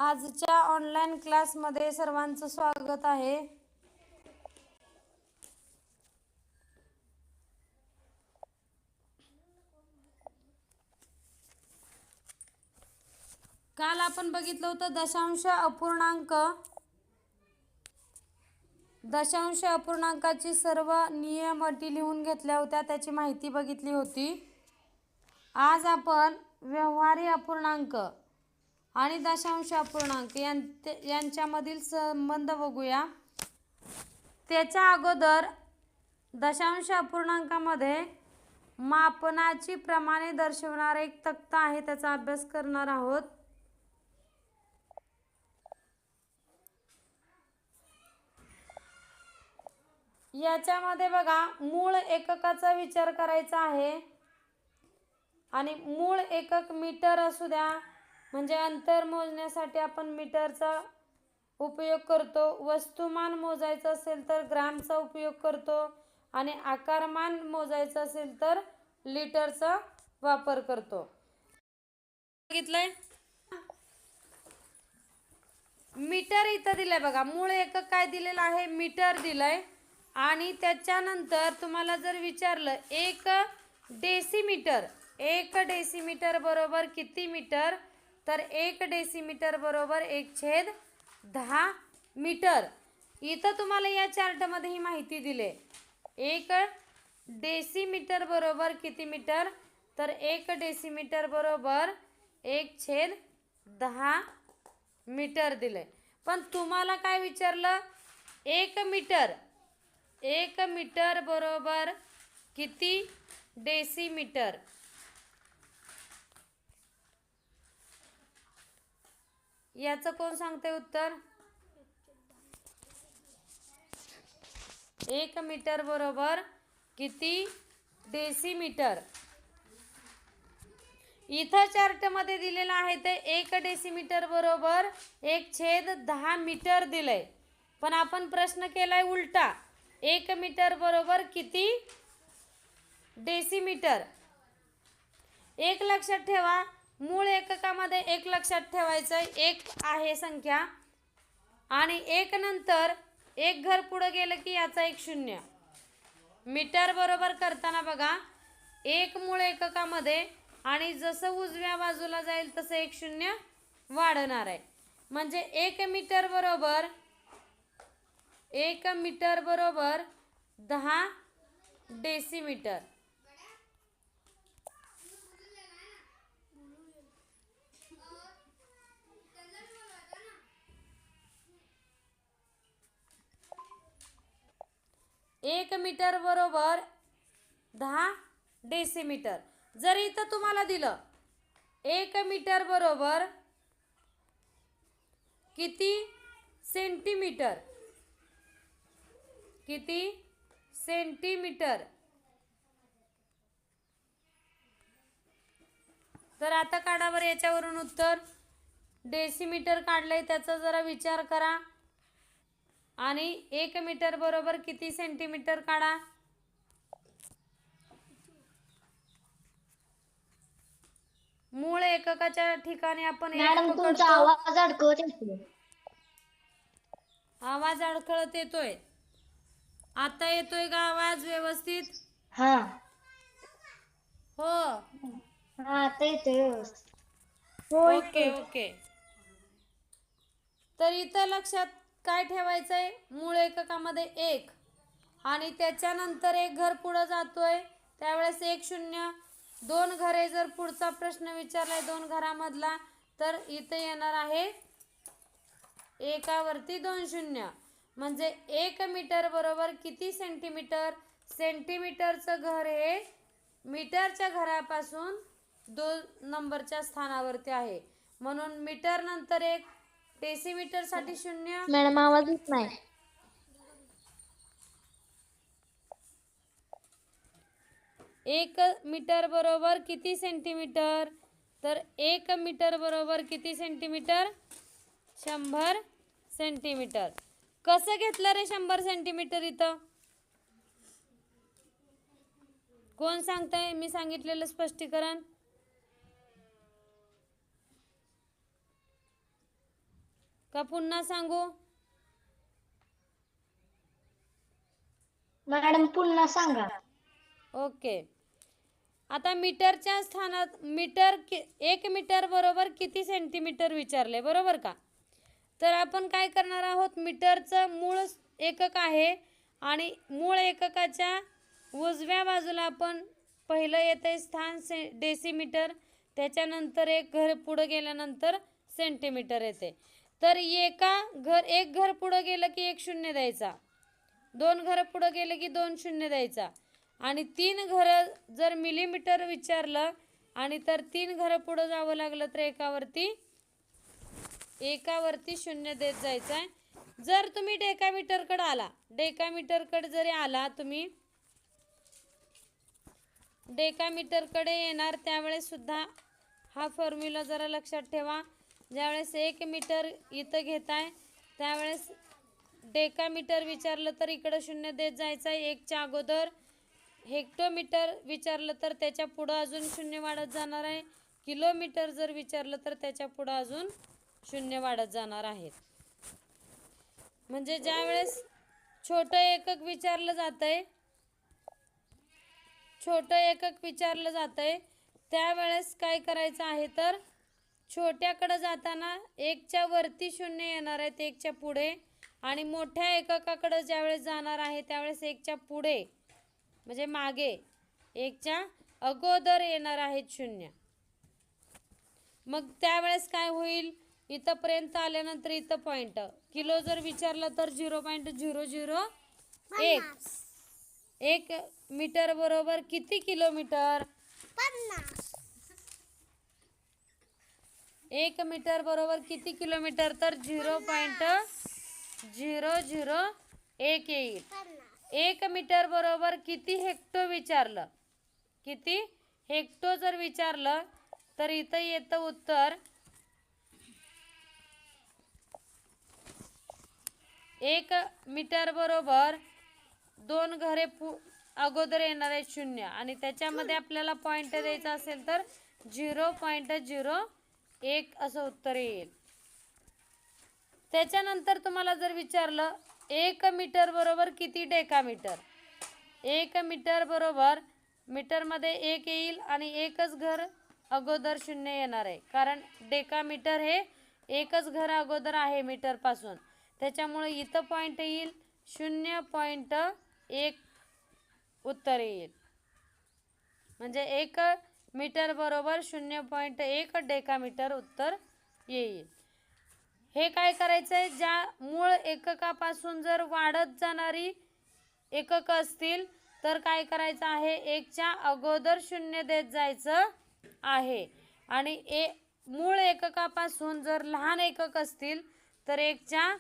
आजच्या ऑनलाईन क्लासमध्ये सर्वांचं स्वागत आहे. काल आपण बघितलं होतं दशांश अपूर्णांकाची सर्व नियम अटी लिहून घेतल्या होत्या, त्याची माहिती बघितली होती. आज आपण व्यवहारी अपूर्णांक आणि दशांश अपूर्णांक यांच्यामधील संबंध बघूया. त्याच्या अगोदर दशांश अपूर्णांकामध्ये मापनाची प्रमाणे दर्शवणारा एक तक्ता आहे, त्याचा अभ्यास करणार आहोत. याच्यामध्ये बघा, मूळ एककाचा विचार करायचा आहे आणि मूळ एकक मीटर असू द्या, म्हणजे अंतर मोजण्यासाठी आपण मीटरचा उपयोग करतो. वस्तुमान मोजायचं असेल तर ग्रामचा उपयोग करतो आणि आकारमान मोजायचं असेल तर लिटरचा वापर करतो. बघितलंय, मीटर इथं दिलंय बघा. मूळ एकक काय दिलेलं आहे? मीटर दिलंय. आणि त्याच्यानंतर तुम्हाला जर विचारलं एक डेसिमीटर बरोबर किती मीटर, तर 1 डेसिमीटर बरोबर 1/10 मीटर. इथं तुम्हाला या चार्टमध्ये ही माहिती दिली. 1 डेसिमीटर बरोबर किती मीटर, तर 1 डेसिमीटर बरोबर 1/10 मीटर दिले. पण तुम्हाला काय विचारलं? 1 मीटर बरोबर किती डेसिमीटर. याचं कोण सांगते उत्तर? 1 मीटर बरोबर किती डेसिमीटर. इथं चार्ट मध्ये दिलेलं आहे ते 1 डेसिमीटर बरोबर 1/10 मीटर दिलंय. पण आपण प्रश्न केलाय उलटा, 1 मीटर बरोबर किती डेसिमीटर. एक लक्षात ठेवा, मूळ एककामध्ये एक लक्षात ठेवायचं, एक आहे संख्या आणि एक नंतर एक घर पुढे गेलं की याचा एक शून्य. मीटर बरोबर करताना बघा, एक मूळ एककामध्ये आणि जसं उजव्या बाजूला जाईल तसं एक शून्य वाढणार आहे. म्हणजे 1 मीटर बरोबर 10 डेसिमीटर. एक मीटर बरोबर 10 डेसिमीटर. जर इथं तुम्हाला दिलं 1 मीटर बरोबर किती सेंटीमीटर, तर आता काढा बरं याच्यावरून उत्तर. डेसिमीटर काढलंय, त्याचा जरा विचार करा आणि 1 मीटर बरोबर किती सेंटीमीटर काढा. मूळ एककाच्या ठिकाणी आपण मॅडम तुमचा आवाज अडकत येतोय. आवाज अडखळत येतोय. आता येतोय का आवाज व्यवस्थित? हा हो, आता येतोय. ओके. तर इथं लक्षात काय ठेवायचंय? मूळ एककामध्ये 1 आणि त्याच्यानंतर एक घर पुढे जातोय त्यावेळेस 1 शून्य. 2 घरे जर पुढचा प्रश्न विचारलाय 2 घरामधला, तर इथे येणार आहे एकावरती 2 शून्य. म्हणजे 1 मीटर बरोबर किती सेंटीमीटर. सेंटीमीटरचं घर हे मीटरच्या घरापासून 2 नंबरच्या स्थानावरती आहे, म्हणून मीटर नंतर 1. डेसिमीटर साठी 0. मॅडम आवाज येत नाही. 1 मीटर बरोबर किती सेंटीमीटर, तर 1 मीटर बरोबर किती सेंटीमीटर, 100 सेंटीमीटर. कसं घेतलं रे 100 सेंटीमीटर इथं? कोण सांगताय मी सांगितलेलं स्पष्टीकरण? का पुन्हा सांगू? मॅडम पुन्हा सांगा. ओके. आता मीटरच्या स्थानात एक मीटर बरोबर किती सेंटीमीटर विचारले, बरोबर का? तर आपण काय करणार आहोत, मीटरचं मूळ एकक आहे आणि मूळ एककाच्या उजव्या बाजूला आपण पहिलं येते स्थान डेसिमीटर, त्याच्यानंतर एक घर पुढं गेल्यानंतर सेंटीमीटर येते. तर एक घर पुढं गेलं की एक शून्य द्यायचा, 2 घर पुढं गेले की 2 शून्य द्यायचा आणि 3 घर जर मिलीमीटर विचारलं आणि तर 3 घर पुढं जावं लागलं तर एकावरती शून्य देत जायचं आहे. जर तुम्ही डेकामीटरकडे जरी आला तुम्ही डेकामीटरकडे येणार त्यावेळेस सुद्धा हा फॉर्म्युला जरा लक्षात ठेवा. ज्यावेळेस 1 मीटर इथं घेताय त्यावेळेस डेकामीटर विचारलं तर इकडं शून्य देत जायचं आहे 1च्या अगोदर. हेक्टोमीटर विचारलं तर त्याच्या पुढं अजून शून्य वाढत जाणार आहे. किलोमीटर जर विचारलं तर त्याच्या पुढं अजून शून्य वाढत जाणार आहेत. म्हणजे ज्यावेळेस छोटं एकक विचारलं जातंय त्यावेळेस काय करायचं आहे, तर छोट्याकडे जाताना 1च्या वरती शून्य येणार आहेत 1च्या पुढे आणि मोठ्या एककाकडे ज्यावेळेस जाणार आहे त्यावेळेस 1च्या पुढे म्हणजे मागे 1च्या अगोदर येणार आहेत शून्य. मग त्यावेळेस काय होईल, इथंपर्यंत आल्यानंतर इथं पॉईंट. किलो जर विचारलं तर 0.001. 1 मीटर बरोबर किती किलोमीटर? 1 मीटर बरोबर किती किलोमीटर? तर 0.001 येईल. 1 मीटर बरोबर किती हेक्टो विचारलं, किती हेक्टो जर विचारलं तर इथं येतं उत्तर 1 मीटर बरोबर 2 घरे अगोदर येणार आहे शून्य आणि त्याच्यामध्ये आपल्याला पॉईंट द्यायचा असेल तर 0.01 असं उत्तर येईल. त्याच्यानंतर तुम्हाला जर विचारलं 1 मीटर बरोबर किती डेकामीटर? 1 मीटर बरोबर मीटरमध्ये 1 येईल आणि एकच घर अगोदर शून्य येणार आहे, कारण डेकामीटर हे एकच घर अगोदर आहे मीटरपासून. त्याच्यामुळे इथं पॉईंट येईल 0.1 उत्तर येईल. म्हणजे 1 मीटर बरोबर 0.1 डेकामीटर उत्तर येईल. हे काय करायचं आहे, ज्या मूळ एककापासून जर वाढत जाणारी एकक असतील तर काय करायचं आहे, 1च्या अगोदर शून्य देत जायचं आहे आणि मूळ एककापासून जर लहान एकक असतील तर 1च्या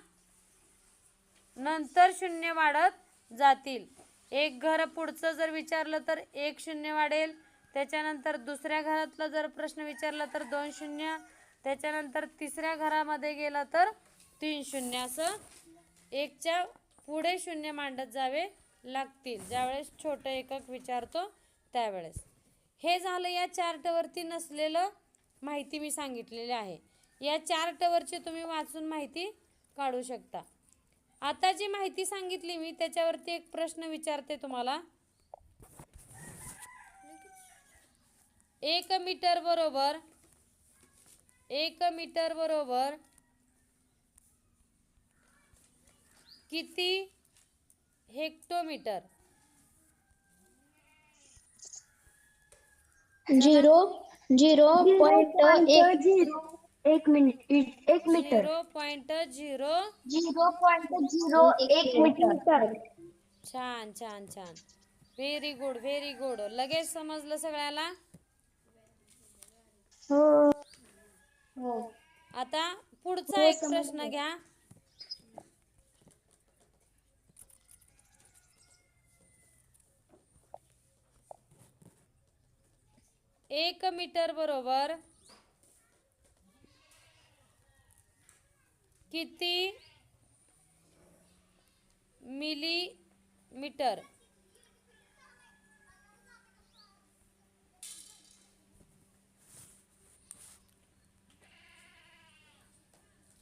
नंतर शून्य वाढत जातील. 1 घर पुढचं जर विचारलं तर 1 शून्य वाढेल, त्याच्यानंतर दुसऱ्या घरातला जर प्रश्न विचारला तर 2 शून्य, त्याच्यानंतर तिसऱ्या घरामध्ये गेला तर 3 शून्य, असं 1च्या पुढे शून्य मांडत जावे लागतील ज्यावेळेस छोटं एकक विचारतो त्यावेळेस. हे झालं या चार्टवरती नसलेलं माहिती मी सांगितलेली आहे. या चार्टवरची तुम्ही वाचून माहिती काढू शकता. आता जी माहिती सांगितली मी त्याच्यावरती एक प्रश्न विचारते तुम्हाला. 1 मीटर बरोबर किती हेक्टोमीटर? 0.01 मीटर. 0.01 मीटर. छान छान छान, व्हेरी गुड व्हेरी गुड. लगेच समजलं सगळ्याला? हो. आता पुढचा एक प्रश्न घ्या. 1 मीटर बरोबर किती मिलीमीटर?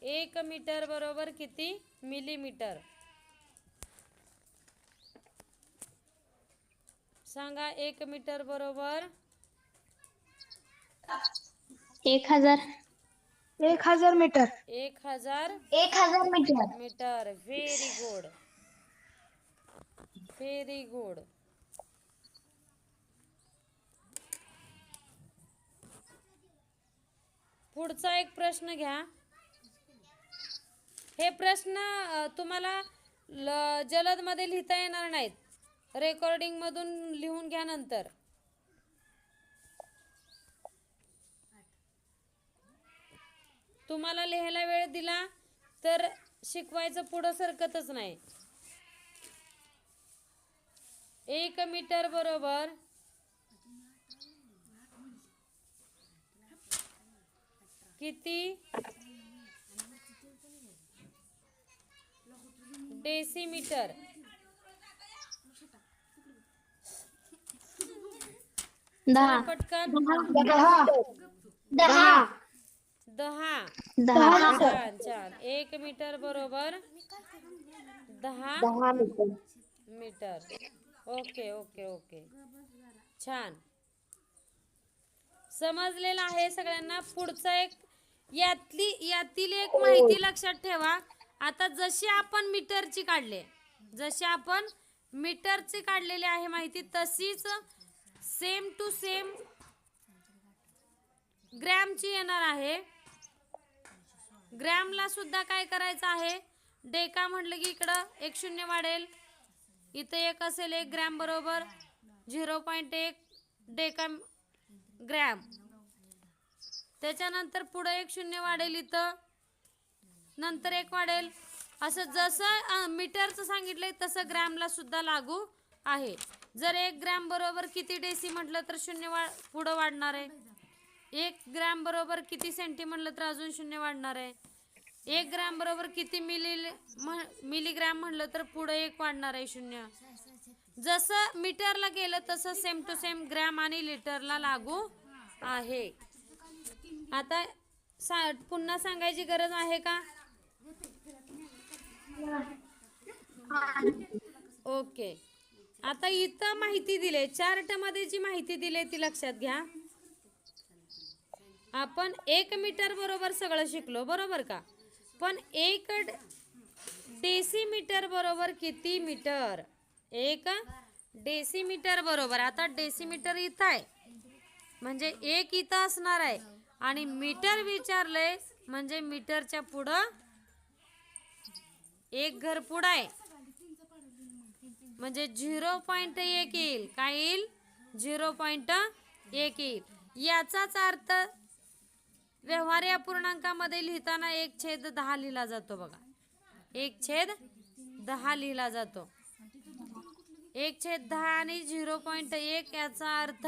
1 मीटर बरोबर किती मिलीमीटर? सांगा 1 मीटर बरोबर 1000 metre. 1000 1000 metre. Metre. Very good, very good. पुढचा एक प्रश्न घ्या. हे प्रश्न तुम्हाला जलद मध्ये लिहिता येणार नाहीत, रेकॉर्डिंग मधून लिहून घ्या नंतर. तुम्हाला लिहायला वेळ दिला तर शिकवायचं पुढं सरकतच नाही. 1 मीटर बरोबर किती डेसिमीटर? चला पटकन. 10. छान छान. 1 मीटर बरोबर 10 मीटर. ओके ओके ओके, छान समजलेलं आहे सगळ्यांना. पुढचा एक यातील एक माहिती लक्षात ठेवा. आता जशी आपण मीटरची काढलेली आहे माहिती, तशीच सेम टू सेम ग्रॅमची येणार आहे. ग्रॅमला सुद्धा काय करायचं आहे, डेका म्हटलं की इकडं एक शून्य वाढेल, इथं एक असेल. 1 ग्रॅम बरोबर 0.1 डेका ग्रॅम. त्याच्यानंतर पुढे एक शून्य वाढेल, इथं नंतर एक वाढेल. असं जसं मीटरचं सांगितलंय तसं ग्रॅमला सुद्धा लागू आहे. जर 1 ग्रॅम बरोबर किती डेसी म्हटलं तर शून्य पुढं वाढणार आहे. 1 ग्रॅम बरोबर किती सेंटी म्हटलं तर अजून शून्य वाढणार आहे. 1 ग्रॅम बरोबर किती मिलीग्रॅम म्हटलं तर पुढे 1 वाढणार आहे, शून्य. जसं मीटरला गेलं तसं सेम टू सेम ग्रॅम आणि लिटरला लागू आहे. आता पुन्हा सांगायची गरज आहे का? ओके. आता इथं माहिती दिली, चार्ट मध्ये जी माहिती दिली ती लक्षात घ्या. आपण 1 मीटर बरोबर सगळं शिकलो, बरोबर का? पण 1 डेसिमीटर बरोबर किती मीटर? 1 डेसिमीटर बरोबर, आता डेसिमीटर इथं आहे म्हणजे 1 इथं असणार आहे, आणि मीटर विचारलंय म्हणजे मीटरच्या पुढं 1 घर पुढं आहे म्हणजे 0.1 येईल. काय येईल? 0.1 येईल. याचाच अर्थ व्यवहार्य अपूर्णांकामध्ये लिहिताना 1/10 लिहिला जातो बघा. 1/10 लिहिला जातो. 1/10 आणि 0.1 याचा अर्थ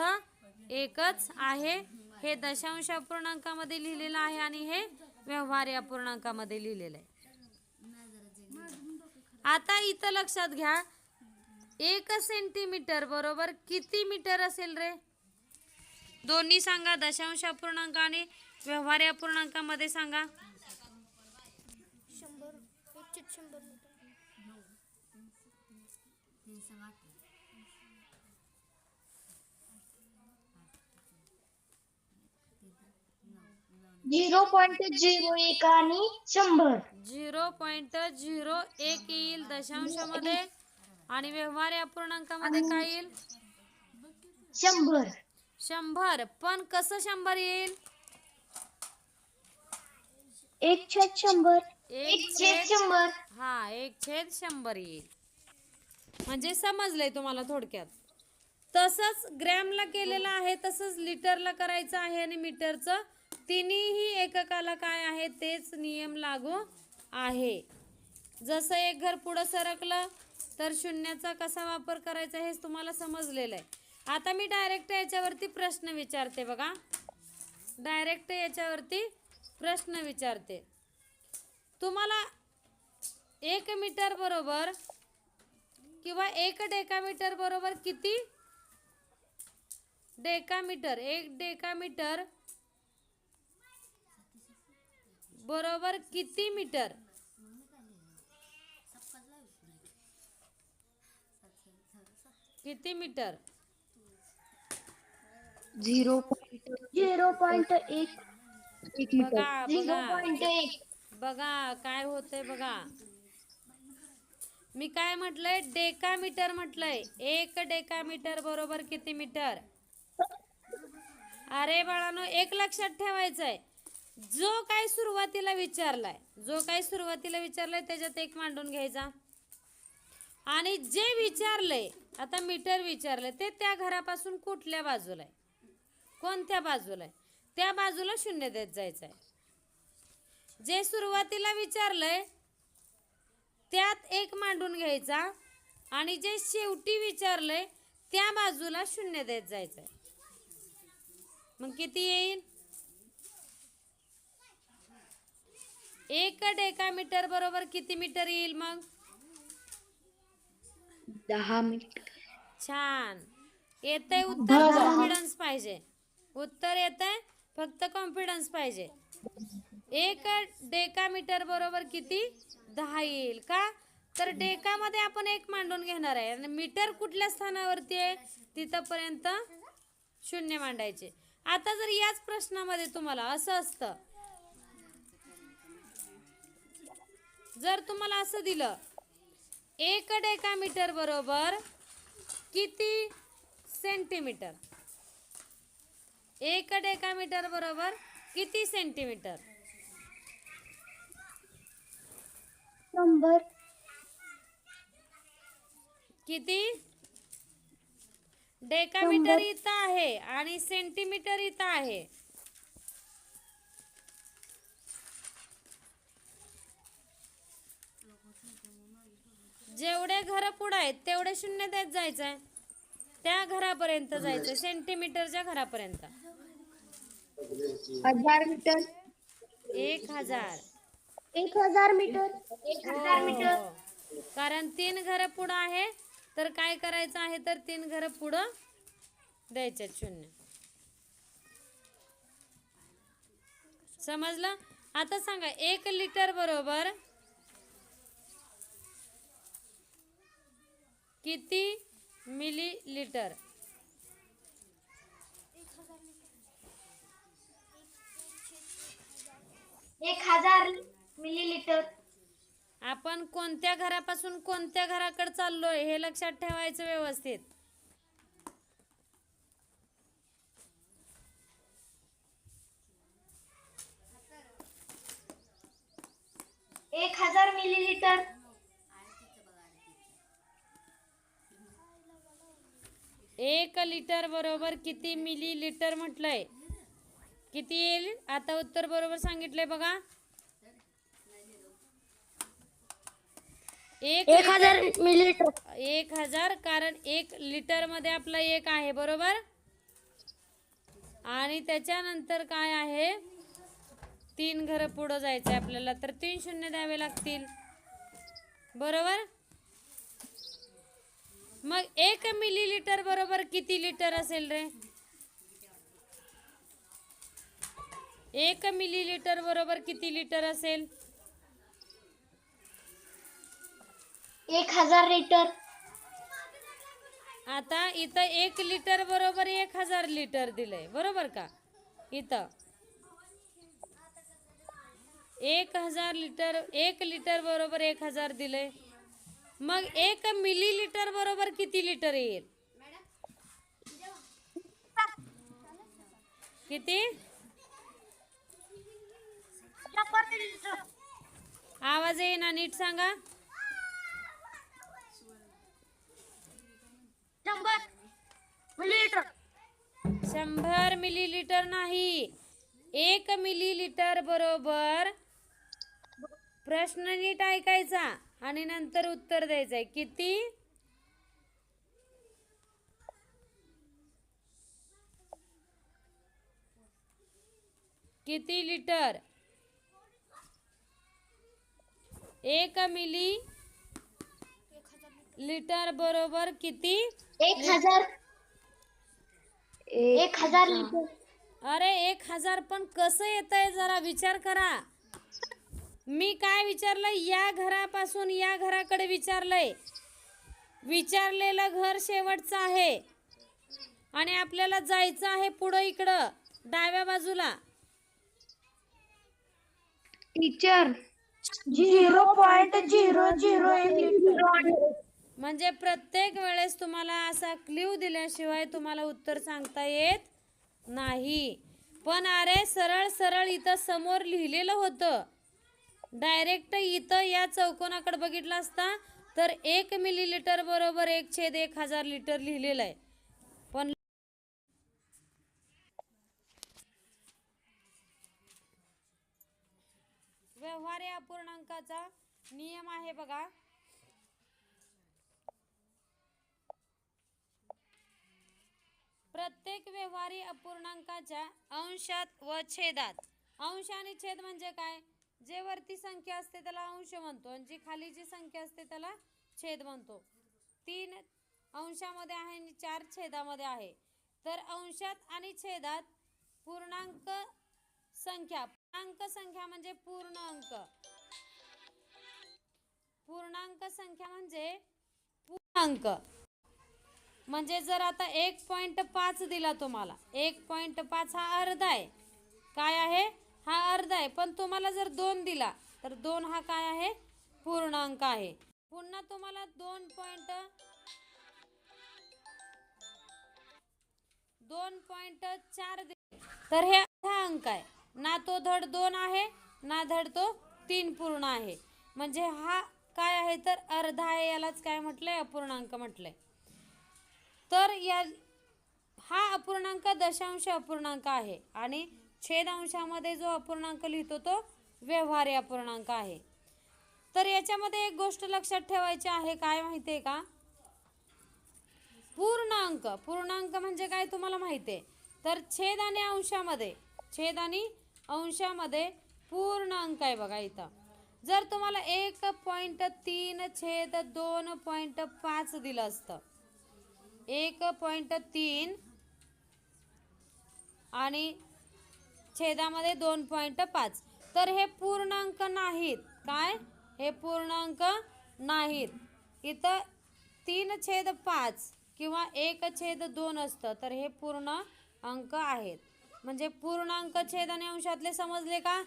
एकच आहे. हे दशांश अपूर्णांकामध्ये लिहिलेलं आहे आणि हे व्यवहार्य अपूर्णांकामध्ये लिहिलेलं आहे. आता इथं लक्षात घ्या, 1 सेंटीमीटर बरोबर किती मीटर असेल रे? दोन्ही सांगा, दशांश अपूर्णांक आणि व्यवहार्य अपूर्णांकामध्ये सांगा. 0.01 आणि 100. 0.01 येईल दशांशामध्ये, आणि व्यवहार्य अपूर्णांकामध्ये काय येईल? 100. 100. पण कसं 100 येईल? 1/100. 1/100. हा, 1/100 येईल. म्हणजे समजलंय तुम्हाला थोडक्यात. तसंच ग्रॅमला केलेलं आहे, तसंच लिटरला करायचं आहे, आणि मीटरचं तिन्ही एककाला काय आहे तेच नियम लागू आहे. जसं 1 घर पुढं सरकलं तर शून्याचा कसा वापर करायचा हेच तुम्हाला समजलेलं आहे. आता मी डायरेक्ट याच्यावरती प्रश्न विचारते बघा. डायरेक्ट याच्यावरती प्रश्न विचारते. तुम्हाला 1 मीटर बरोबर किंवा 1 डेकामीटर बरोबर किती डेकामीटर? 1 डेकामीटर बरोबर किती मीटर? किती मीटर? 0.1 मीटर. बघा बघा 0.1. बघा काय होतंय बघा. मी काय म्हटलंय? डेकामीटर म्हटलंय. 1 डेकामीटर बरोबर किती मीटर? अरे बाळानो, एक लक्षात ठेवायचंय, जो काय सुरुवातीला विचारलाय त्याच्यात एक मांडून घ्यायचा. आणि जे विचारलंय, आता मीटर विचारलंय, ते त्या घरापासून कुठल्या बाजूला आहे, कोणत्या बाजूला आहे, त्या बाजूला शून्य देत जायचं आहे. जे सुरुवातीला विचारलंय त्यात एक मांडून घ्यायचा आणि जे शेवटी विचारलंय त्या बाजूला शून्य देत जायचंय. मग किती येईल? 1 डेकामीटर बरोबर किती मीटर येईल मग? 10 मीटर. छान येतंय उत्तर. कॉन्फिडन्स पाहिजे. उत्तर येतंय, फक्त कॉन्फिडन्स पाहिजे. 1 डेकामीटर बरोबर किती? 10 येईल. का तर डेकामध्ये आपण एक मांडून घेणार आहे आणि मीटर कुठल्या स्थानावरती आहे तिथपर्यंत शून्य मांडायचे. आता जर याच प्रश्नामध्ये तुम्हाला असं असतं, जर तुम्हाला असं दिलं 1 डेकामीटर बरोबर किती सेंटीमीटर? 1 डेकामीटर बरोबर किती सेंटीमीटर? 100. किती? डेकामीटर इथं आहे आणि सेंटीमीटर इथं आहे. जेवढे घर पुढे आहेत तेवढे शून्य देत जायचंय, त्या घरापर्यंत जायचंय, सेंटीमीटरच्या घरापर्यंत. 1000 मीटर. 1000. 1000 मीटर. 1000 मीटर. हो. कारण 3 घर पुढं आहे, तर काय करायचं आहे, तर 3 घर पुढं द्यायचे शून्य. समजलं? आता सांगा 1 लिटर बरोबर किती मिली लिटर? 1000 मिलीलीटर. आपण कोणत्या घरापासून कोणत्या घराकडे चाललोय हे लक्षात ठेवायचं व्यवस्थित. 1000 मिलीलीटर. 1 लिटर बरोबर किती मिली लिटर म्हटलंय? किती येईल? आता उत्तर बरोबर सांगितलंय बघा. 1000 मिलीलीटर. 1000, कारण 1 लिटर मध्ये आपलं 1 आहे बरोबर, आणि त्याच्यानंतर काय आहे, 3 घर पुढं जायचंय आपल्याला, तर 3 शून्य द्यावे लागतील बरोबर. मग 1 मिलीलीटर बरोबर किती लिटर असेल रे? 1 मिलीलीटर बरोबर किती लिटर असेल? 1000 लिटर. आता इथं 1 लिटर बरोबर 1000 लिटर दिलंय बरोबर का? इथं 1000 लिटर, 1 लिटर बरोबर 1000 दिलंय. मग 1 मिलीलीटर बरोबर किती लिटर येईल? किती? आवाज येईना, नीट सांगा. 100 मिलीलीटर. 100 मिलीलीटर नाही, 1 मिलीलीटर बरोबर, प्रश्न नीट ऐकायचा आणि नंतर उत्तर द्यायचंय. किती? किती लिटर? 1 मिली लिटर बरोबर किती? 1000. 1000 लिटर. अरे 1000 पण कसं येतंय जरा विचार करा. मी काय विचारलंय, या घरापासून या घराकडे विचारलंय. विचारलेलं घर शेवटचं आहे आणि आपल्याला जायचं आहे पुढं इकडं डाव्या बाजूला. टीचर 0.001 म्हणजे प्रत्येक वेळेस तुम्हाला असा क्ल्यू दिल्याशिवाय तुम्हाला उत्तर सांगता येत नाही. पण अरे सरळ सरळ इथं समोर लिहिलेलं होतं. डायरेक्ट इथं या चौकोनाकडे बघितलं असता तर 1 मिलीलिटर बरोबर 1/1000 लिटर लिहिलेलं आहे. पण व्यवहार्य अपूर्णांकाचा नियम आहे बघा. प्रत्येक व्यवहारी अपूर्णांकाच्या अंशात व छेदात. अंश आणि छेद म्हणजे काय? जे वरती संख्या असते त्याला अंश म्हणतो आणि जी खाली जी संख्या असते त्याला छेद म्हणतो. 3 अंशामध्ये आहे आणि 4 छेदामध्ये आहे. तर अंशात आणि छेदात पूर्णांक संख्या. पूर्णांक संख्या म्हणजे पूर्ण अंक. पूर्णांक संख्या म्हणजे पूर्ण अंक. म्हणजे जर आता 1.5 दिला तुम्हाला, 1.5 हा अर्धा आहे. काय आहे? हा अर्धा आहे. पण तुम्हाला जर 2 दिला तर 2 हा काय आहे? पूर्णांक आहे. पुन्हा तुम्हाला 2.4 दिले तर हे अर्धा अंक आहे. ना तो धड 2 आहे ना धड तो 3 पूर्ण आहे. म्हणजे हा काय आहे तर अर्धा आहे. यालाच काय म्हटलंय? अपूर्णांक म्हटलंय. तर हा अपूर्णांक दशांश अपूर्णांक आहे आणि छेद अंशामध्ये जो अपूर्णांक लिहितो तो व्यवहार्य अपूर्णांक आहे. तर याच्यामध्ये एक गोष्ट लक्षात ठेवायची आहे. काय माहिती आहे का? पूर्णांक. पूर्णांक म्हणजे काय तुम्हाला माहिती आहे. तर छेद आणि अंशामध्ये पूर्ण अंक आहे बघा इथं. जर तुम्हाला 1.3 छेद 2.5 दिलं असतं, 1.3 आणि छेदामध्ये 2.5 तर हे पूर्णांक नाहीत. काय? हे पूर्णांक नाहीत. इथं 3/5 किंवा 1/2 असतं तर हे पूर्ण अंक आहेत. म्हणजे पूर्णांक छेद आणि अंशातले समजले का?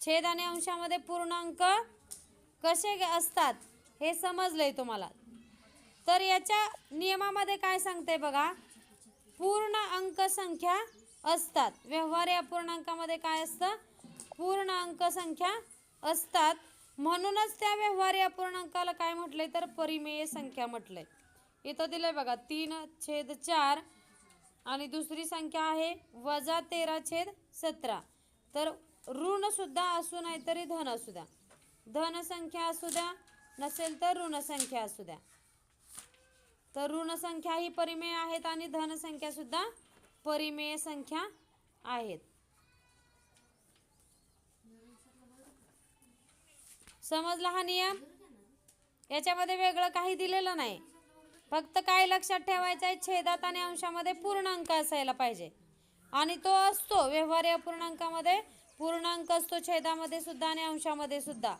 छेद आणि अंशामध्ये पूर्णांक कसे असतात हे समजलंय तुम्हाला. तर याच्या नियमामध्ये काय सांगते बघा. पूर्ण अंक संख्या असतात. व्यवहार्य अपूर्णांकामध्ये काय असतं? पूर्ण अंक संख्या असतात. म्हणूनच त्या व्यवहार्य अपूर्णांकाला काय म्हटलंय तर परिमेय संख्या म्हटलंय. इथं दिलंय बघा 3/4 आणि दुसरी संख्या आहे -13/17. तर ऋण सुद्धा असू नाही तरी धन असू द्या. धन संख्या असू द्या नसेल तर ऋण संख्या असू द्या. तर ऋण संख्या ही परिमेय आहेत आणि धन संख्या सुद्धा परिमेय संख्या आहेत. समजला हा नियम? याच्यामध्ये वेगळं काही दिलेलं नाही. फक्त काय लक्षात ठेवायचं आहे? छेदात आणि अंशामध्ये पूर्णांक असायला पाहिजे आणि तो असतो. व्यवहार्य अपूर्णांकामध्ये पूर्णांक असतो, छेदामध्ये सुद्धा आणि अंशामध्ये सुद्धा.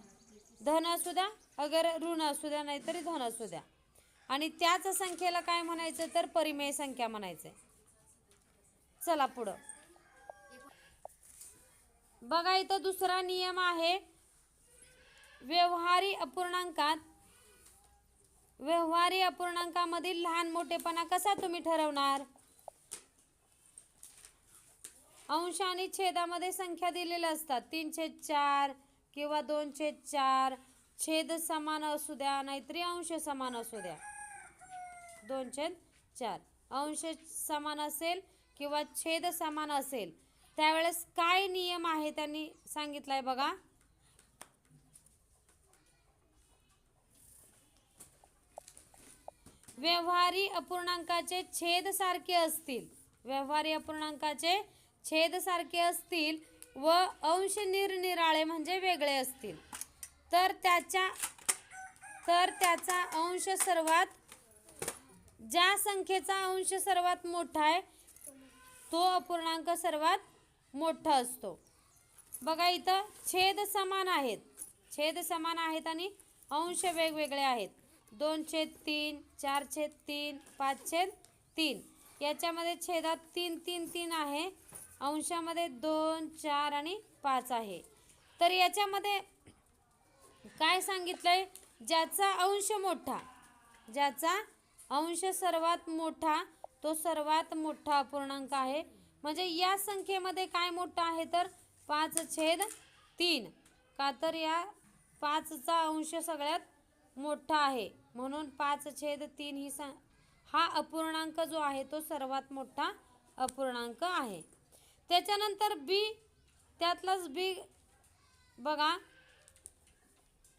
धन असू द्या अगर ऋण असू द्या नाहीतरी धन असू द्या. आणि त्याच संख्येला काय म्हणायचं तर परिमेय संख्या म्हणायचं. चला पुढं बघा. इथं दुसरा नियम आहे. व्यवहारी अपूर्णांकामधील लहान मोठेपणा कसा तुम्ही ठरवणार? अंश आणि छेदामध्ये संख्या दिलेल्या असतात. 3/4 किंवा 2/4. छेद समान असू द्या नाहीतरी अंश समान असू द्या. 2/4 अंश समान असेल किंवा छेद समान असेल त्यावेळेस काय नियम आहे त्यांनी सांगितलंय बघा. व्यवहारी अपूर्णांकाचे छेद सारखे असतील. व्यवहारी अपूर्णांकाचे छेद सारखे असतील व अंश निरनिराळे म्हणजे वेगळे असतील तर त्याचा अंश ज्या संख्येचा अंश सर्वात मोठा आहे तो अपूर्णांक सर्वात मोठा असतो. बघा इथं छेद समान आहेत, छेद समान आहेत आणि अंश वेगवेगळे आहेत. 2/3, 4/3, 5/3. याच्यामध्ये छेदात 3 3 3 आहे, अंशामध्ये 2 4 आणि 5 आहे. तर याच्यामध्ये काय सांगितलंय, ज्याचा अंश मोठा, ज्याचा अंश सर्वात मोठा तो सर्वात मोठा अपूर्णांक आहे. म्हणजे या संख्येमध्ये काय मोठा आहे तर 5/3. का तर या 5चा अंश सगळ्यात मोठा आहे, म्हणून 5/3 ही हा अपूर्णांक जो आहे तो सर्वात मोठा अपूर्णांक आहे. त्याच्यानंतर बी, त्यातलाच बी बघा,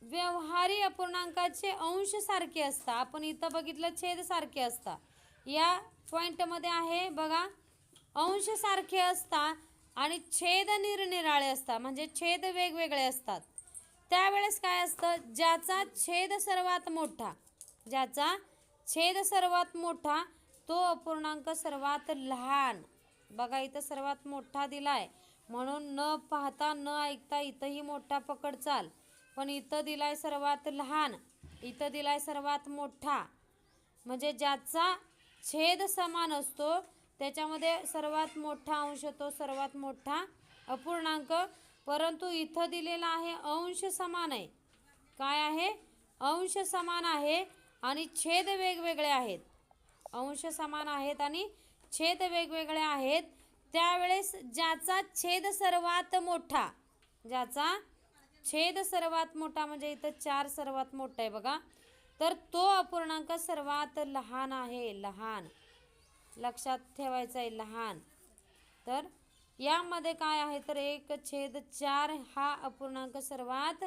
व्यवहारी अपूर्णांकाचे अंश सारखे असतात. आपण इथं बघितलं छेद सारखे असतात, या पॉइंटमध्ये आहे बघा अंश सारखे असतात आणि छेद निरनिराळे असतात, म्हणजे छेद वेगवेगळे असतात. त्यावेळेस काय असतं, ज्याचा छेद सर्वात मोठा, ज्याचा छेद सर्वात मोठा तो अपूर्णांक सर्वात लहान. बघा इथं सर्वात मोठा दिलाय, म्हणून न पाहता न ऐकता इथंही मोठा पकड चाल, पण इथं दिलाय सर्वात लहान, इथं दिलाय सर्वात मोठा. म्हणजे ज्याचा छेद समान असतो त्याच्यामध्ये सर्वात मोठा अंश तो सर्वात मोठा अपूर्णांक. परंतु इथं दिलेला आहे अंश समान आहे. काय आहे, अंश समान आहे आणि छेद वेगवेगळे आहेत. अंश समान आहेत आणि छेद वेगवेगळे आहेत. त्यावेळेस ज्याचा छेद सर्वात मोठा, ज्याचा छेद सर्वात मोठा म्हणजे इथं 4 सर्वात मोठा आहे बघा, तर तो अपूर्णांक सर्वात लहान आहे. लहान लक्षात ठेवायचं आहे, लहान. तर यामध्ये काय आहे तर 1/4 हा अपूर्णांक सर्वात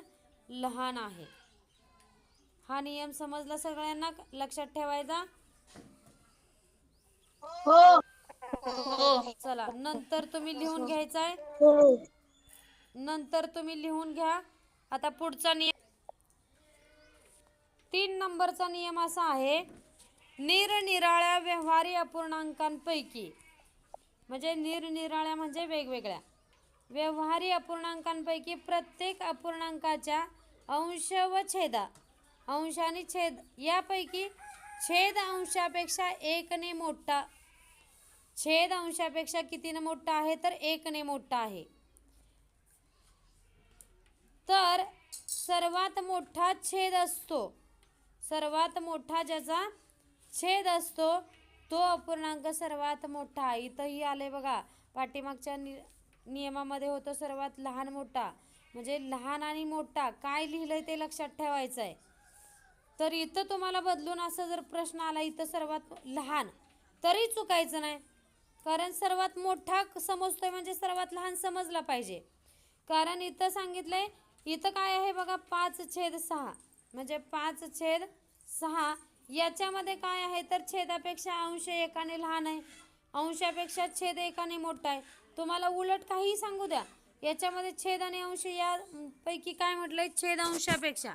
लहान आहे. हा नियम समजला सगळ्यांना, लक्षात ठेवायचा. हो. चला नंतर तुम्ही लिहून घ्यायचं आहे, हो. नंतर तुम्ही लिहून घ्या. आता पुढचा नियम 3 नंबरचा नियम असा आहे, निरनिराळ्या व्यवहारी अपूर्णांकांपैकी, म्हणजे निरनिराळ्या म्हणजे वेगवेगळ्या व्यवहारी अपूर्णांकांपैकी प्रत्येक अपूर्णांकाच्या अंश व छेदा, अंश आणि छेद यापैकी छेद अंशापेक्षा 1ने मोठा, छेद अंशापेक्षा कितीने मोठा आहे तर 1ने मोठा आहे. तर सर्वात मोठा छेद असतो, सर्वात मोठा ज्याचा छेद असतो तो अपूर्णांक सर्वात मोठा. इथंही आले बघा, पाठीमागच्या नियमामध्ये होतं सर्वात लहान मोठा, म्हणजे लहान आणि मोठा काय लिहिलंय ते लक्षात ठेवायचं आहे. तर इथं तुम्हाला बदलून असं जर प्रश्न आला इथं सर्वात लहान, तरी चुकायचं नाही, कारण सर्वात मोठा समजतोय म्हणजे सर्वात लहान समजला पाहिजे. कारण इथं सांगितलंय, इथं काय आहे बघा 5/6, म्हणजे 5/6. याच्यामध्ये काय आहे तर छेदापेक्षा अंश 1ने लहान आहे, अंशापेक्षा छेद 1ने मोठा आहे. तुम्हाला उलट काहीही सांगू द्या, याच्यामध्ये छेद आणि अंश यापैकी काय म्हटलंय, छेद अंशापेक्षा,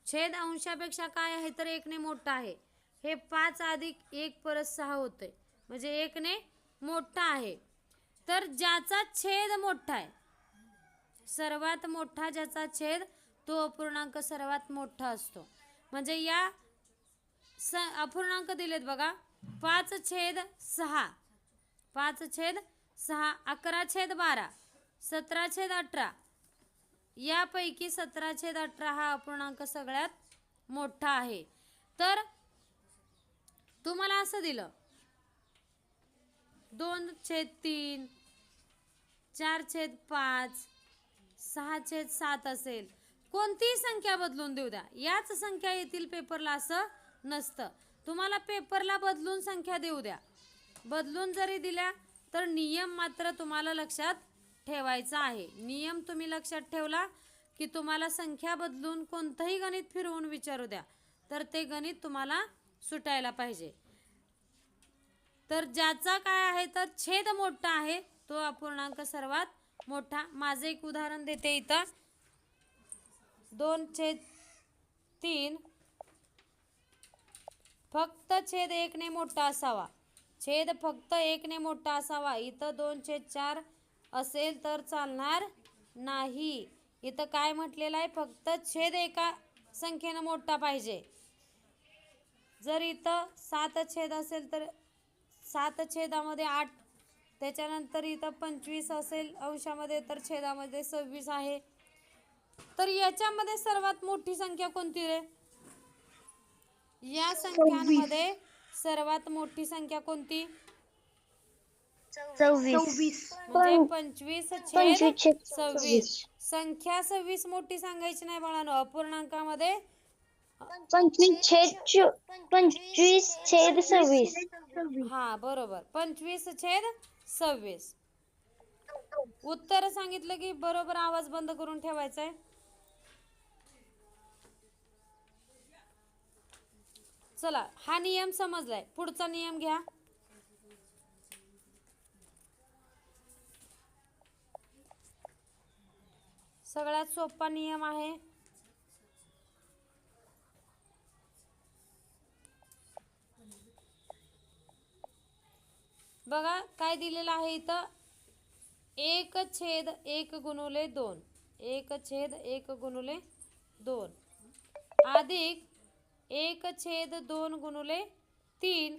छेद अंशापेक्षा काय आहे तर 1ने मोठा आहे. हे 5 + 1 = 6 होतंय, म्हणजे 1ने मोठा आहे. तर ज्याचा छेद मोठा आहे, सर्वात मोठा ज्याचा छेद तो अपूर्णांक सर्वात मोठा असतो. म्हणजे या अपूर्णांक दिलेत बघा, 5/6, 5/6, 11/12, 17/18. यापैकी 17/18 हा अपूर्णांक सगळ्यात मोठा आहे. तर तुम्हाला असं दिलं 2/3, 4/5, 6/7 असेल, कोणतीही संख्या बदलून देऊ द्या, याच संख्या येतील पेपरला असं नसतं. तुम्हाला पेपरला बदलून संख्या देऊ द्या, बदलून जरी दिल्या तर नियम मात्र तुम्हाला लक्षात ठेवायचा आहे. नियम तुम्ही लक्षात ठेवला की तुम्हाला संख्या बदलून कोणतंही गणित फिरवून विचारू द्या तर ते गणित तुम्हाला सुटायला पाहिजे. तर ज्याचा काय आहे तर छेद मोठा आहे तो अपूर्णांक सर्वात मोठा. माझं एक उदाहरण देते इथं, 2/3 फक्त छेद 1ने मोठा असावा, छेद फक्त 1ने मोठा असावा. इथं 2/4 असेल तर चालणार नाही. इथं काय म्हटलेलं आहे, फक्त छेद एका संख्येनं मोठा पाहिजे. जर इथं 7 छेद असेल तर 7 छेदामध्ये 8, त्याच्यानंतर इथं 25 असेल अंशामध्ये तर छेदामध्ये 26 आहे. तर याच्यामध्ये सर्वात मोठी संख्या कोणती रे? या संख्यांमध्ये सर्वात मोठी संख्या कोणती? 26. म्हणजे 25 छेद 26. 26. संख्या 26 मोठी सांगायची नाही बाळांनो. अपूर्णांकामध्ये 25/26. हा बरोबर, 25/26. उत्तर सांगितलं की बरोबर आवाज बंद करून ठेवायचा आहे. चला, हा नियम समजलाय. पुढचा नियम घ्या. सगळ्यात सोपा नियम आहे. बघा काय दिलेलं आहे इथं, 1/1 × 2 अधिक 1/2 × 3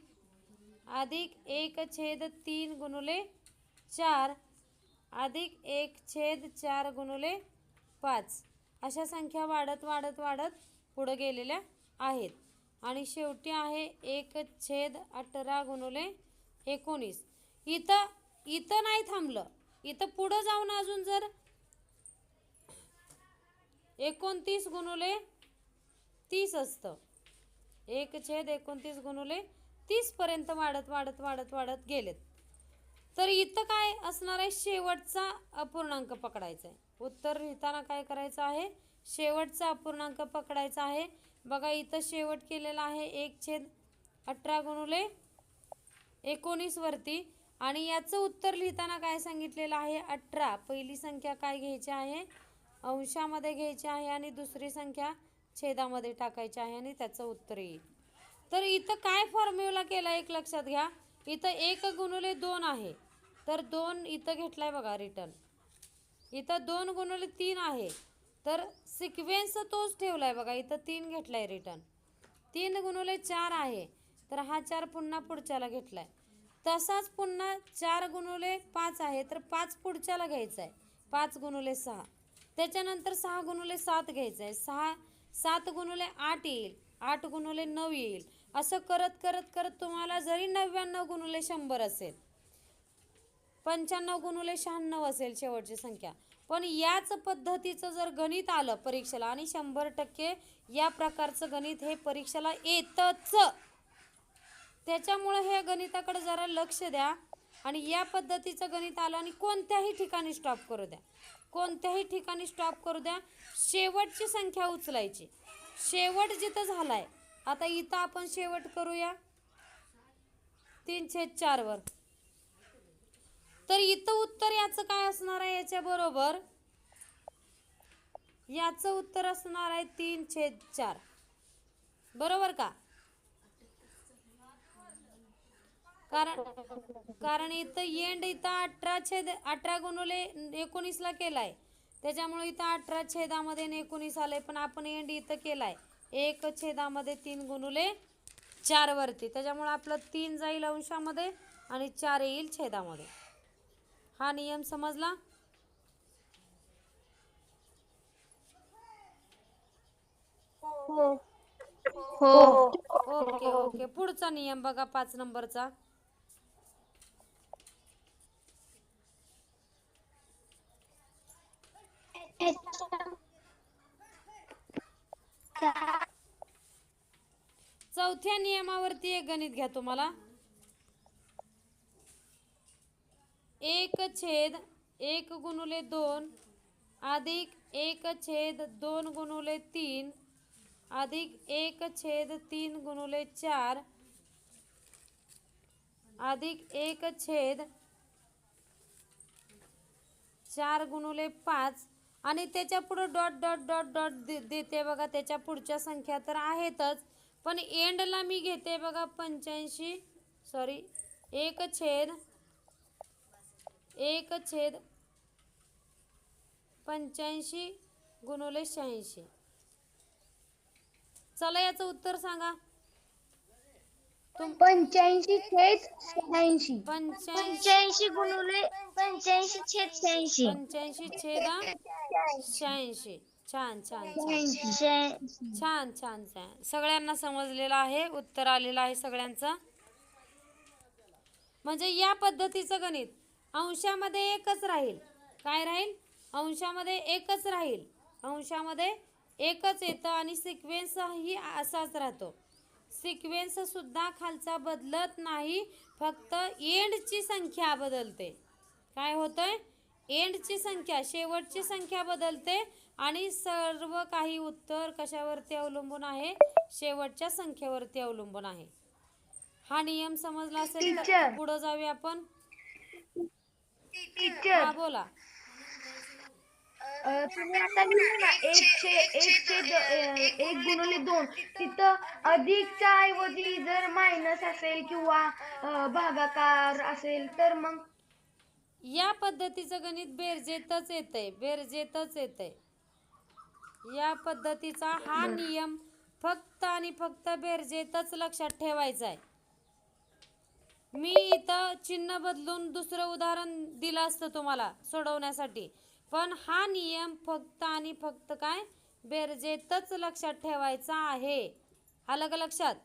अधिक 1/3 × 4 अधिक 1/4 × 5 अशा संख्या वाढत वाढत वाढत पुढे गेलेल्या आहेत. आणि शेवटी आहे 1/18 × 19. इथं नाही थांबलं. इथं पुढं जाऊन अजून जर 29 × 30 असतं, 1/29 × 30 पर्यंत वाढत वाढत वाढत वाढत गेलेत. तर इथं काय असणार आहे, शेवटचा अपूर्णांक पकडायचा आहे. उत्तर लिहिताना काय करायचं आहे, शेवटचा अपूर्णांक पकडायचा आहे. बघा इथं शेवट केलेला आहे 1/18 × 19 वरती. आणि याचं उत्तर लिहिताना काय सांगितलेलं आहे, 18. पहिली संख्या काय घ्यायची आहे, अंशामध्ये घ्यायची आहे आणि दुसरी संख्या छेदामध्ये टाकायची आहे आणि त्याचं उत्तर येईल. तर इथं काय फॉर्म्युला केला एक लक्षात घ्या. इथं 1/2 आहे, तर 2 इथं घेतलाय बघा रिटर्न. इथं 2/3 आहे, तर सिक्वेन्स तोच ठेवलाय बघा. इथं 3 घेतलाय रिटर्न. 3/4 आहे, तर हा 4 पुन्हा पुढच्याला घेतलाय. तसाच पुन्हा 4/5 आहे, तर 5 पुढच्याला घ्यायचा आहे. 5/6. त्याच्यानंतर 6/7 घ्यायचं आहे. 7/8 येईल. 8/9 येईल. असं करत करत करत तुम्हाला जरी 99/100 असेल, 95/96 असेल शेवटची संख्या, पण याच पद्धतीचं जर गणित आलं परीक्षेला, आणि 100% या प्रकारचं गणित हे परीक्षेला येतच. त्याच्यामुळे हे गणिताकडे जरा लक्ष द्या. आणि या पद्धतीचं गणित आलं आणि कोणत्याही ठिकाणी स्टॉप करू द्या, कोणत्याही ठिकाणी स्टॉप करू द्या. शेवटची संख्या उचलायची. शेवट जिथं झालाय, आता इथं आपण शेवट करूया 3/4 वर. तर इथं उत्तर याचं काय असणार आहे, याच्या बरोबर याचं उत्तर असणार आहे 3/4. बरोबर का? कारण इथं एंड इथं 18/19 ला केलाय, त्याच्यामुळे इथं 18 छेदामध्ये 19 आलंय. पण आपण एंड इथं केलाय 1/3 वरती, त्याच्यामुळे आपलं 3 जाईल अंशामध्ये आणि 4 येईल छेदामध्ये. हा नियम समजला? हो. Okay okay. पुढचा नियम बघा 5 नंबरचा. चौथ्या नियमावरती एक गणित घ्या तुम्हाला. 1/1 × 2 अधिक 1/2 × 3 अधिक 1/3 × 4 अधिक 1/4 × 5 आणि त्याच्या पुढे डॉट डॉट डॉट डॉट देते बघा. त्याच्या पुढच्या संख्या तर आहेतच, पण एंडला मी घेते बघा 1/5 1/1 85 गुणुले 86. चला याचं उत्तर सांगा. 85 छेद 86. 85 गुणुले 85 छेद 86. 85 छेद 86. छान छान छान छान छान छान. सगळ्यांना समजलेलं आहे, उत्तर आलेलं आहे सगळ्यांचं. म्हणजे या पद्धतीचं गणित अंशामध्ये एकच राहील. काय राहील? अंशामध्ये एकच राहील. अंशामध्ये एकच येतं आणि सिक्वेन्स ही असाच राहतो. सिक्वेन्स सुद्धा खालचा बदलत नाही, फक्त एंडची संख्या बदलते. काय होतंय? एंडची संख्या, शेवटची संख्या बदलते आणि सर्व काही उत्तर कशावरती अवलंबून आहे? शेवटच्या संख्येवरती अवलंबून आहे. हा नियम समजला असेल तर पुढे जाऊया आपण. हा बोला. तुम्ही आता लिहिलं ना 1 गुणिले 2, तिथं अधिकच्या ऐवजी जर मायनस असेल किंवा भागाकार असेल तर मग या पद्धतीचं गणित बेरजेतच येतंय, बेरजेतच येतंय. या पद्धतीचा हा नियम फक्त आणि फक्त बेरजेतच लक्षात ठेवायचा आहे. मी इथं चिन्ह बदलून दुसरं उदाहरण दिलं असतं तुम्हाला सोडवण्यासाठी, पण हा नियम फक्त आणि फक्त काय? बेरजेतच लक्षात ठेवायचा आहे. आलं का लक्षात?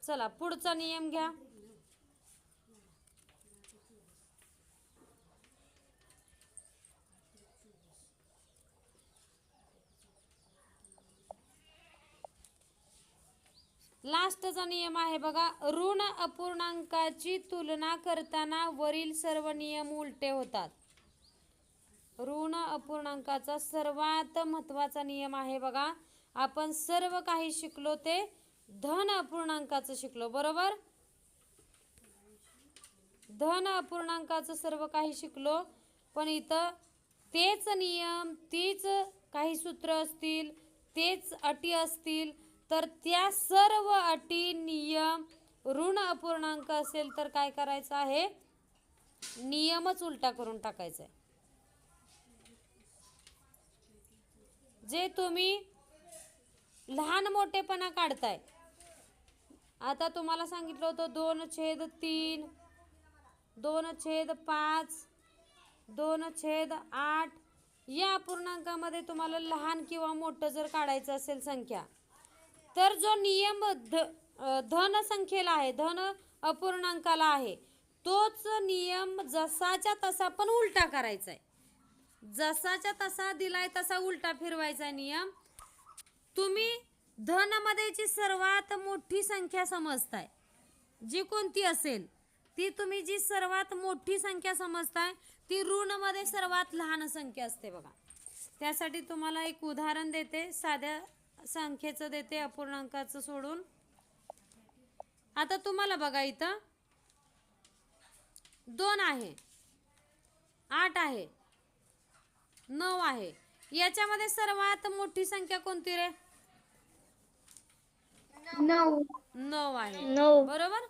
चला पुढचा नियम घ्या. लास्टचा नियम आहे बघा. ऋण अपूर्णांकाची तुलना करताना वरील सर्व नियम उलटे होतात. ऋण अपूर्णांकाचा सर्वात महत्त्वाचा नियम आहे बघा. आपण सर्व काही शिकलो ते धन अपूर्णांकाचं शिकलो, बरोबर? धन अपूर्णांकाचं सर्व काही शिकलो, पण इथं तेच नियम, तीच काही सूत्र असतील, तेच अटी असतील, तर त्या सर्व अटी नियम ऋण अपूर्णांक असेल तर काय करायचं आहे? नियमच उलटा करून टाकायचा आहे. जे तुम्ही लहान मोठेपणा काढताय, आता तुम्हाला सांगितलं होतं 2/3, 2/5, 2/8, या अपूर्णांकामध्ये तुम्हाला लहान किंवा मोठं जर काढायचं असेल संख्या, तर जो नियम धन संख्येला आहे, धन अपूर्णांकाला आहे, तोच नियम जसाच्या तसा पण उलटा करायचा आहे. जसाच्या तसा दिलाय तसा उलटा फिरवायचा नियम. तुम्ही धनमध्ये जी सर्वात मोठी संख्या समजताय, जी कोणती असेल ती, तुम्ही जी सर्वात मोठी संख्या समजताय ती ऋणमध्ये सर्वात लहान संख्या असते बघा. त्यासाठी तुम्हाला एक उदाहरण देते, साध्या संख्येचं देते, अपूर्णांकाचं सोडून. आता तुम्हाला बघा इथं 2 आहे, 8 आहे, 9 आहे. याच्यामध्ये सर्वात मोठी संख्या कोणती रे? 9 आहे, बरोबर?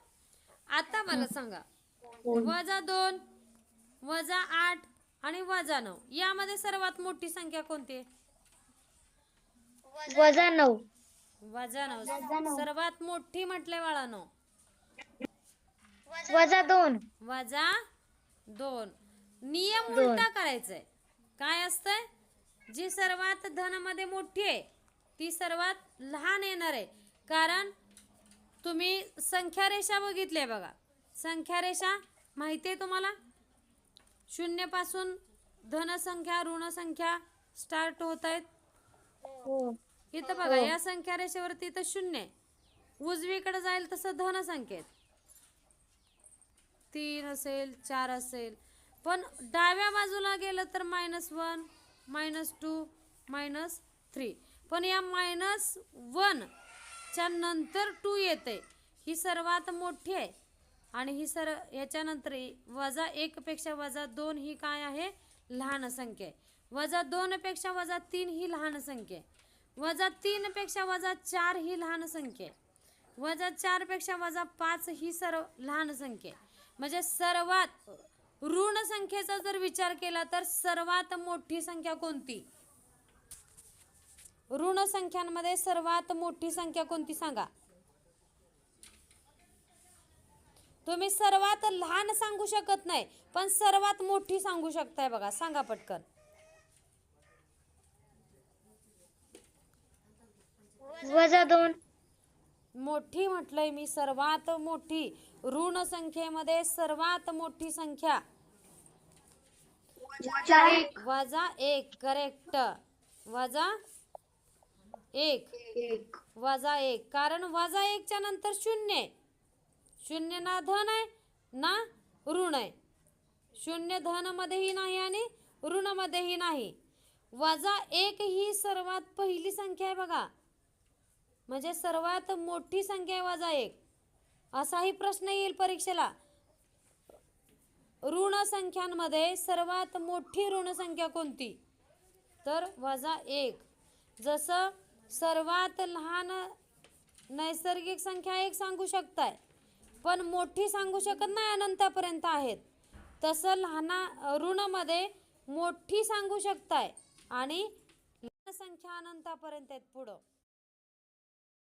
आता मला सांगा, -2, -8 आणि -9 यामध्ये सर्वात मोठी संख्या कोणती आहे? -9. -9 सर्वात मोठी म्हटले बाळांनो. -2. -2. नियम उलटा करायचंय. काय असतंय? जी सर्वात धनामध्ये मोठी आहे ती सर्वात लहान येणार आहे. कारण तुम्ही संख्या रेषा बघितली आहे बघा. संख्या रेषा माहिती आहे तुम्हाला? 0 पासून धनसंख्या ऋणसंख्या स्टार्ट होत आहेत. इथं बघा, या संख्या रेषेवरती इथं 0 आहे. उजवीकडे जाईल तसं धनसंख्येत 3 असेल, 4 असेल, पण डाव्या बाजूला गेलं तर -1, -2, -3. पण या -1 च्या नंतर 2 येते, ही सर्वात मोठी आहे. आणि ही याच्यानंतर -1 पेक्षा -2 ही काय आहे? लहान संख्या आहे. -2 पेक्षा -3 ही लहान संख्या आहे. -3 पेक्षा -4 ही लहान संख्या आहे. -4 पेक्षा -5 ही लहान संख्या आहे. म्हणजे सर्वात ऋण संख्येचा जर विचार केला तर सर्वात मोठी संख्या कोणती? ऋण संख्यांमध्ये सर्वात मोठी संख्या कोणती सांगा? तुम्ही सर्वात लहान सांगू शकत नाही, पण सर्वात मोठी सांगू शकताय बघा. सांगा पटकन. -2. मोठी म्हटलंय मी, सर्वात मोठी. ऋण संख्येमध्ये सर्वात मोठी संख्या -1. -1. करेक्ट. -1. -1. कारण -1 च्या नंतर 0 आहे. 0 ना धन आहे ना ऋण आहे. 0 धन मध्येही नाही आणि ऋण मध्येही नाही. -1 ही सर्वात पहिली संख्या आहे बघा. म्हणजे सर्वात मोठी संख्या आहे -1. असाही प्रश्न येईल परीक्षेला. ऋण संख्यांमध्ये सर्वात मोठी ऋण संख्या कोणती? तर -1. जसं सर्वात लहान नैसर्गिक संख्या 1 सांगू शकताय, पण मोठी सांगू शकत नाही, अनंतापर्यंत आहेत. तसं लहान ऋणमध्ये मोठी सांगू शकताय आणि लहान संख्या अनंतापर्यंत आहेत पुढं.